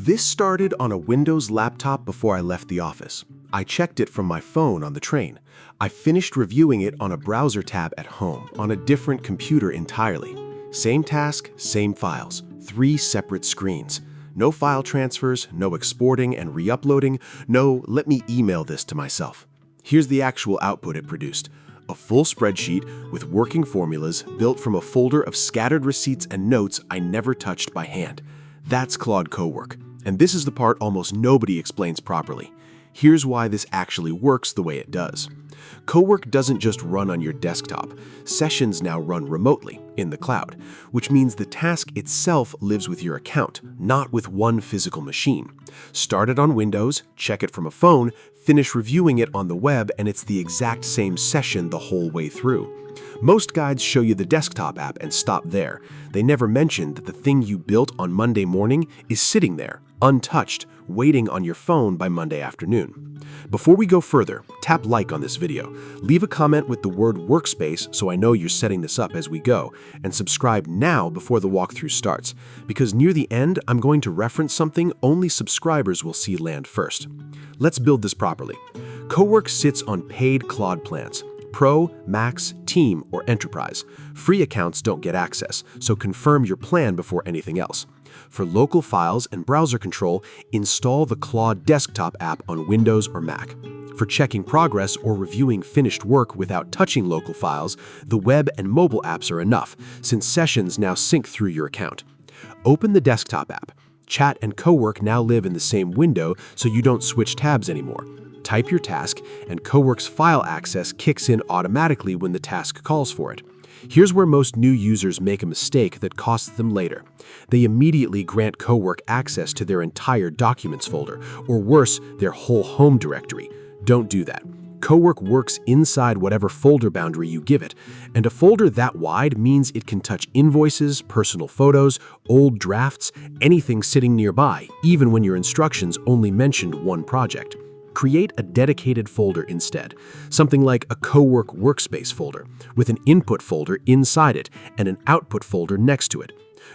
This started on a Windows laptop before I left the office. I checked it from my phone on the train. I finished reviewing it on a browser tab at home, on a different computer entirely. Same task, same files, 3 separate screens. No file transfers, no exporting and re-uploading, no let me email this to myself. Here's the actual output it produced. A full spreadsheet with working formulas built from a folder of scattered receipts and notes I never touched by hand. That's Claude Cowork. And this is the part almost nobody explains properly. Here's why this actually works the way it does. Cowork doesn't just run on your desktop. Sessions now run remotely, in the cloud, which means the task itself lives with your account, not with one physical machine. Start it on Windows, check it from a phone, finish reviewing it on the web, and it's the exact same session the whole way through. Most guides show you the desktop app and stop there. They never mention that the thing you built on Monday morning is sitting there, untouched, waiting on your phone by Monday afternoon. Before we go further, tap like on this video, leave a comment with the word Workspace so I know you're setting this up as we go, and subscribe now before the walkthrough starts, because near the end I'm going to reference something only subscribers will see land first. Let's build this properly. Cowork sits on paid Claude plans. Pro, Max, Team, or Enterprise. Free accounts don't get access, so confirm your plan before anything else. For local files and browser control, install the Claude desktop app on Windows or Mac. For checking progress or reviewing finished work without touching local files, the web and mobile apps are enough, since sessions now sync through your account. Open the desktop app. Chat and Cowork now live in the same window, so you don't switch tabs anymore. Type your task, and Cowork's file access kicks in automatically when the task calls for it. Here's where most new users make a mistake that costs them later. They immediately grant Cowork access to their entire documents folder, or worse, their whole home directory. Don't do that. Cowork works inside whatever folder boundary you give it, and a folder that wide means it can touch invoices, personal photos, old drafts, anything sitting nearby, even when your instructions only mentioned one project. Create a dedicated folder instead, something like a Cowork Workspace folder, with an input folder inside it and an output folder next to it.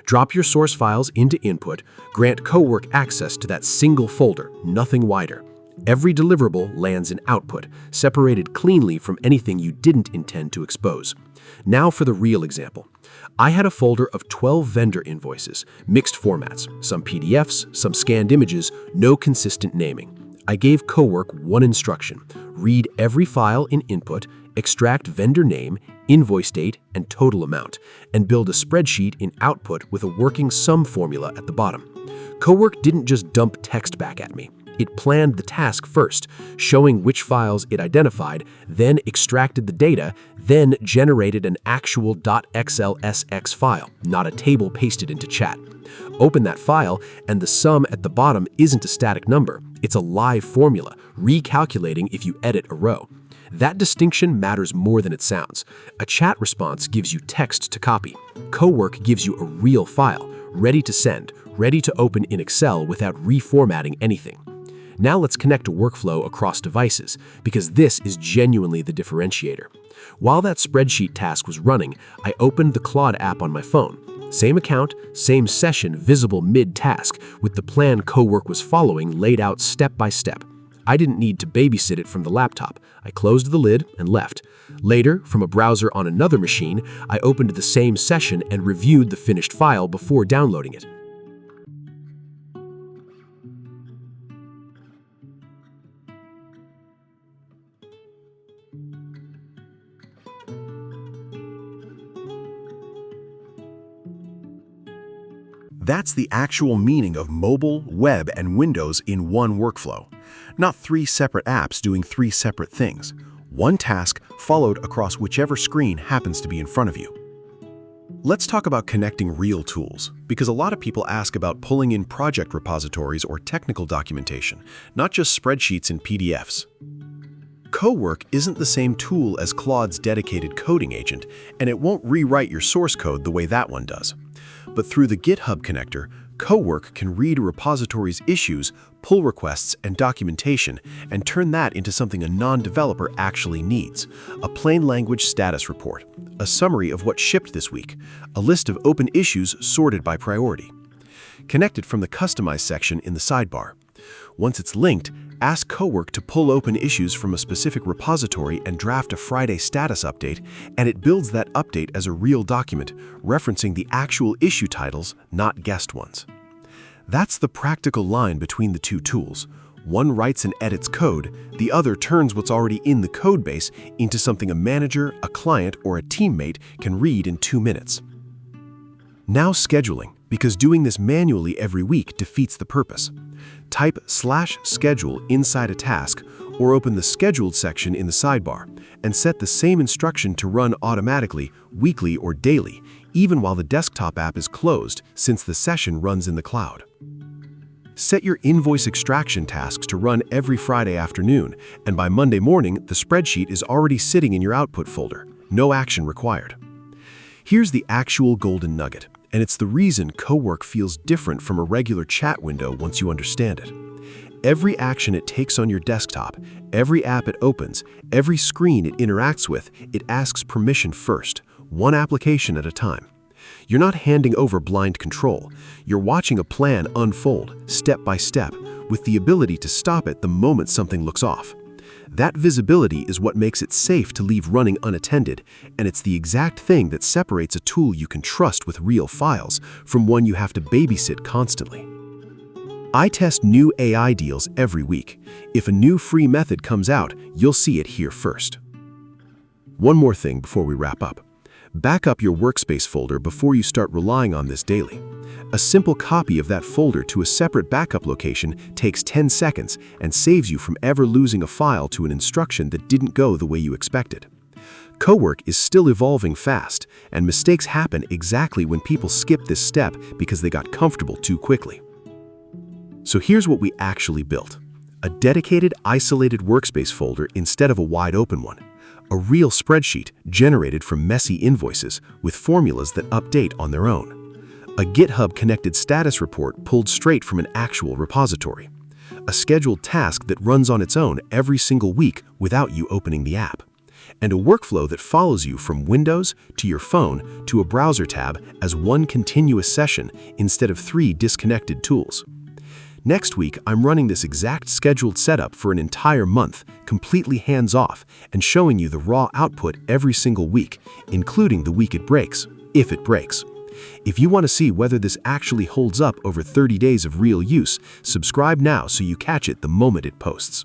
Drop your source files into input, grant Cowork access to that single folder, nothing wider. Every deliverable lands in output, separated cleanly from anything you didn't intend to expose. Now for the real example. I had a folder of 12 vendor invoices, mixed formats, some PDFs, some scanned images, no consistent naming. I gave Cowork one instruction: read every file in input, extract vendor name, invoice date, and total amount, and build a spreadsheet in output with a working sum formula at the bottom. Cowork didn't just dump text back at me. It planned the task first, showing which files it identified, then extracted the data, then generated an actual .xlsx file, not a table pasted into chat. Open that file, and the sum at the bottom isn't a static number. It's a live formula, recalculating if you edit a row. That distinction matters more than it sounds. A chat response gives you text to copy. Cowork gives you a real file, ready to send, ready to open in Excel without reformatting anything. Now let's connect a workflow across devices, because this is genuinely the differentiator. While that spreadsheet task was running, I opened the Claude app on my phone. Same account, same session visible mid-task, with the plan Cowork was following laid out step by step. I didn't need to babysit it from the laptop. I closed the lid and left. Later, from a browser on another machine, I opened the same session and reviewed the finished file before downloading it. That's the actual meaning of mobile, web, and Windows in one workflow. Not 3 separate apps doing 3 separate things. One task followed across whichever screen happens to be in front of you. Let's talk about connecting real tools, because a lot of people ask about pulling in project repositories or technical documentation, not just spreadsheets and PDFs. Cowork isn't the same tool as Claude's dedicated coding agent, and it won't rewrite your source code the way that one does. But through the GitHub connector, Cowork can read a repository's issues, pull requests, and documentation, and turn that into something a non-developer actually needs: a plain language status report, a summary of what shipped this week, a list of open issues sorted by priority. Connect it from the Customize section in the sidebar. Once it's linked, ask Cowork to pull open issues from a specific repository and draft a Friday status update, and it builds that update as a real document, referencing the actual issue titles, not guessed ones. That's the practical line between the two tools. One writes and edits code, the other turns what's already in the codebase into something a manager, a client, or a teammate can read in 2 minutes. Now scheduling, because doing this manually every week defeats the purpose. Type /schedule inside a task or open the Scheduled section in the sidebar and set the same instruction to run automatically, weekly or daily, even while the desktop app is closed since the session runs in the cloud. Set your invoice extraction tasks to run every Friday afternoon, and by Monday morning, the spreadsheet is already sitting in your output folder. No action required. Here's the actual golden nugget, and it's the reason Cowork feels different from a regular chat window once you understand it. Every action it takes on your desktop, every app it opens, every screen it interacts with, it asks permission first, one application at a time. You're not handing over blind control. You're watching a plan unfold, step by step, with the ability to stop it the moment something looks off. That visibility is what makes it safe to leave running unattended, and it's the exact thing that separates a tool you can trust with real files from one you have to babysit constantly. I test new AI deals every week. If a new free method comes out, you'll see it here first. One more thing before we wrap up. Back up your Workspace folder before you start relying on this daily. A simple copy of that folder to a separate backup location takes 10 seconds and saves you from ever losing a file to an instruction that didn't go the way you expected. Cowork is still evolving fast, and mistakes happen exactly when people skip this step because they got comfortable too quickly. So here's what we actually built. A dedicated, isolated Workspace folder instead of a wide open one. A real spreadsheet generated from messy invoices with formulas that update on their own. A GitHub-connected status report pulled straight from an actual repository. A scheduled task that runs on its own every single week without you opening the app. And a workflow that follows you from Windows to your phone to a browser tab as one continuous session instead of 3 disconnected tools. Next week, I'm running this exact scheduled setup for an entire month, completely hands-off, and showing you the raw output every single week, including the week it breaks, if it breaks. If you want to see whether this actually holds up over 30 days of real use, subscribe now so you catch it the moment it posts.